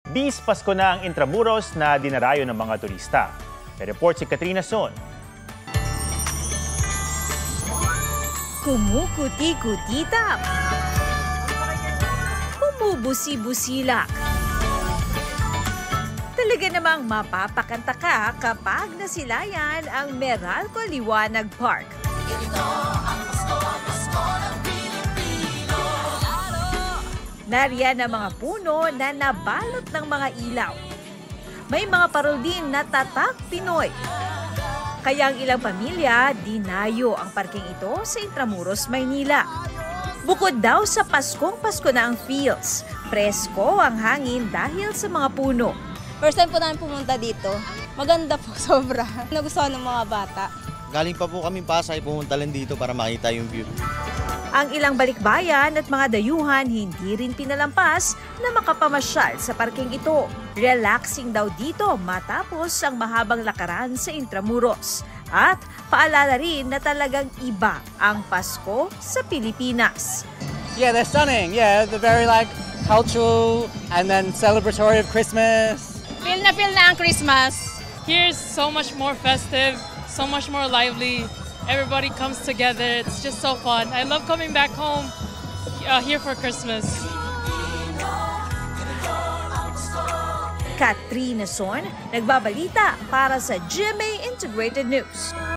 Bis Pasko na ang Intramuros na dinarayo ng mga turista. May report si Katrina Son. Kumukuti-kutitap. Umubusi-busilak. Talaga namang mapapakanta ka kapag nasilayan ang Meralco Liwanag Park. Nariyan ang mga puno na nabalot ng mga ilaw. May mga parol din na tatak Pinoy. Kaya ang ilang pamilya, dinayo ang parking ito sa Intramuros, Maynila. Bukod daw sa Paskong-Pasko na ang feels, presko ang hangin dahil sa mga puno. First time po namin pumunta dito. Maganda po, sobra. Nagustuhan ng mga bata. Galing pa po kami Pasay, pumunta lang dito para makita yung view. Ang ilang balikbayan at mga dayuhan hindi rin pinalampas na makapamasyal sa parking ito. Relaxing daw dito matapos ang mahabang lakaran sa Intramuros. At paalala rin na talagang iba ang Pasko sa Pilipinas. Yeah, they're stunning. Yeah, they're very cultural and then celebratory of Christmas. Feel na ang Christmas. Here's so much more festive, so much more lively. Everybody comes together. It's just so fun. I love coming back home here for Christmas. Katrina Son, nagbabalita para sa GMA Integrated News.